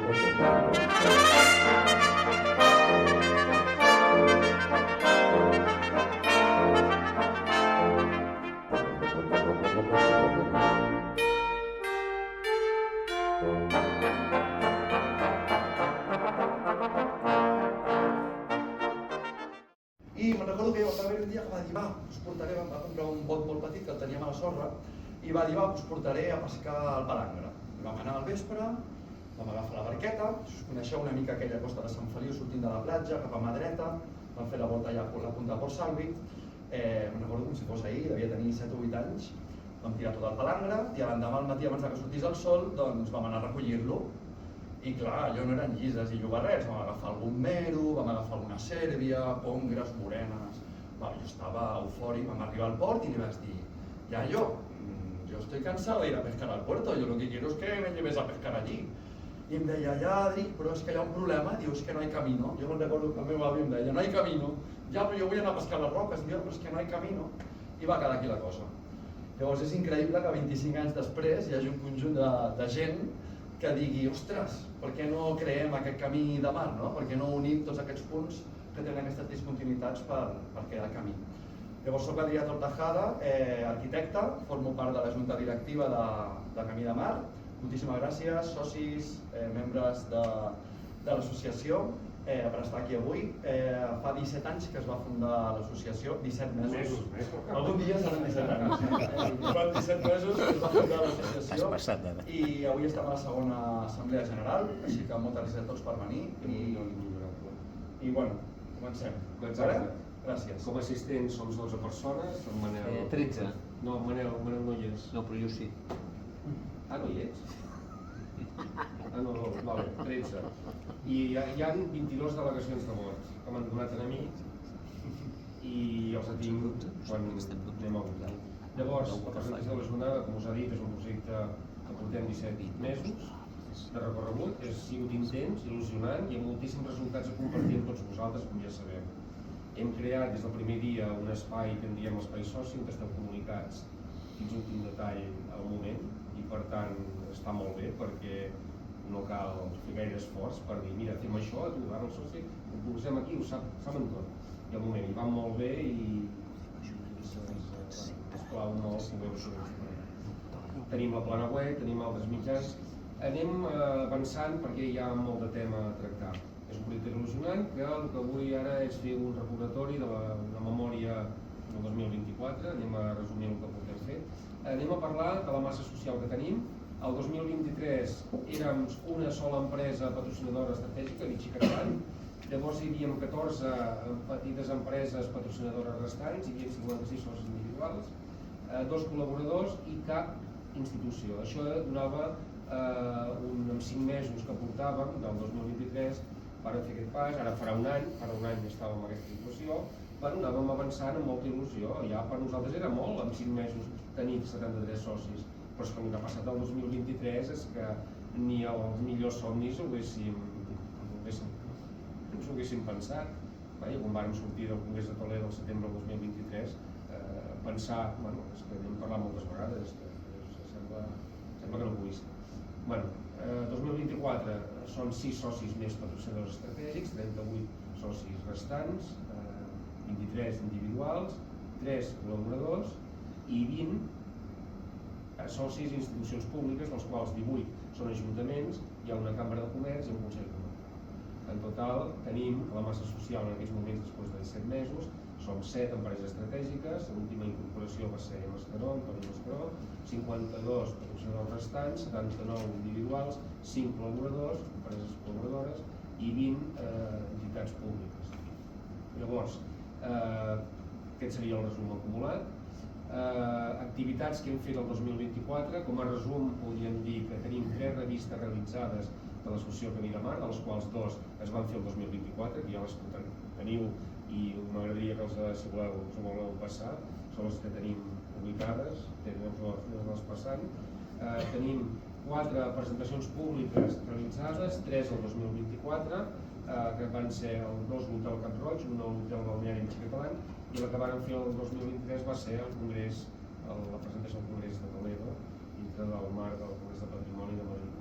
I me'n recordo que va haver un dia que va dir, va, us portaré, va comprar un bot molt petit que el teníem a la sorra i va dir, va, us portaré a pescar al Palangre. I vam anar al vespre, vam agafar la barqueta, si us coneixeu una mica aquella costa de Sant Feliu sortint de la platja, cap a mà dreta, vam fer la volta allà a la punta de Port Salvi, me'n recordo com si fos ahir, devia tenir 7 o 8 anys, vam tirar tot el Palangre i l'endemà al matí abans que sortís el sol doncs vam anar a recollir-lo. I clar, allò no eren llises i llobarrets, vam agafar algun mero, vam agafar alguna sèrbia, pongres, morenes... Jo estava eufòric, vam arribar al port i li vaig dir, Yayo, yo estoy cansado de ir a pescar al puerto, yo lo que quiero es que me lleves a pescar allí. I em deia, ja Adri, però és que hi ha un problema, diu, és que no hay camino. Jo me'n recordo que el meu avi em deia, no hay camino. Ja, però jo vull anar a pescar les roques, diu, però és que no hay camino. I va quedar aquí la cosa. Llavors és increïble que 25 anys després hi hagi un conjunt de gent que digui, ostres, per què no creem aquest camí de mar, no? Per què no unim tots aquests punts que tenen aquestes discontinuïtats per crear camí? Llavors soc Adrià Tortajada, arquitecte, formo part de la junta directiva de Camí de Mar. Moltíssimes gràcies, socis, membres de l'associació, per estar aquí avui. Fa 17 anys que es va fundar l'associació, 17 mesos. Algun dia seran 17 anys. Fa 17 mesos que es va fundar l'associació i avui estem a la segona assemblea general, així que moltes gràcies a tots per venir. I bueno, comencem. Gràcies. Com a assistents som 12 persones, en Manel... 13. No, Manel no hi és. No, però jo sí. Ah, no hi ets? Ah, no, vale, 13. I hi ha 22 delegacions de morts que m'han donat a mi i els tinc quan anem a votar. Llavors, la presentació de la jornada, com us ha dit, és un projecte que portem 17 mesos de recorregut, ha sigut intens, il·lusionant i amb moltíssims resultats a compartir amb tots vosaltres, com ja sabeu. Hem creat des del primer dia un espai que en diem l'espai soci, on estem comunicats fins a l'últim detall al moment i per tant està molt bé perquè no cal fer gaire esforç per dir mira, fem això, tu, ara el soci, ho posem aquí, ho saben tot. I al moment hi va molt bé i es clau molt poder-ho. Tenim la plana web, tenim altres mitjans, anem avançant perquè hi ha molt de tema a tractar. És un projecte il·lusionant que el que vull ara és fer un recordatori de la memòria del 2024, anem a resumir el que portem fet. Anem a parlar de la massa social que tenim. El 2023 érem una sola empresa patrocinadora estratègica, Vichy Catalan. Llavors hi havia 14 petites empreses patrocinadores restants, hi havia 56 socis individuals, 2 col·laboradors i cap institució. Això donava en 5 mesos que portàvem, del 2023, per fer aquest pas, ara farà un any estàvem en aquesta situació, però anàvem avançant amb molta il·lusió, ja per nosaltres era molt, en 5 mesos tenir 73 socis, però és que el que ha passat el 2023 és que ni els millors somnis ho haguéssim pensat. Quan vam sortir del Congrés de Toledo el setembre del 2023, pensar, és que n'hem parlat moltes vegades, sembla que no pugui ser. 2024 són 6 socis més patrocinadors estratègics, 38 socis restants, 23 individuals, 3 col·laboradors i 20 socis i institucions públiques, dels quals 18 són ajuntaments, hi ha una cambra de comerç i un consell comarcal. En total tenim que la massa social en aquests moments, després de 17 mesos, som 7 empreses estratègiques, l'última incorporació va ser Mascaró, Antoni Mascaró, 52 patrocinadors restants, 79 individuals, 5 col·laboradors, empreses col·laboradores i 20 entitats públiques. Llavors, aquest seria el resum acumulat. Activitats que hem fet el 2024, com a resum podríem dir que tenim 3 revistes realitzades de l'associació Camí de Mar, de les quals 2 es van fer el 2024, que ja les teniu i m'agradaria que si voleu passar, són les que tenim publicades, aneu-les passant. Tenim 4 presentacions públiques realitzades, 3 el 2024, que van ser 2 a l'Hotel Cap Roig, una a l'Hotel Balneari Vichy Catalan, i la que van fer el 2023 va ser el Congrés, la presentació del Congrés de Toledo, dintre del marc del Congrés de Patrimoni de Madrid.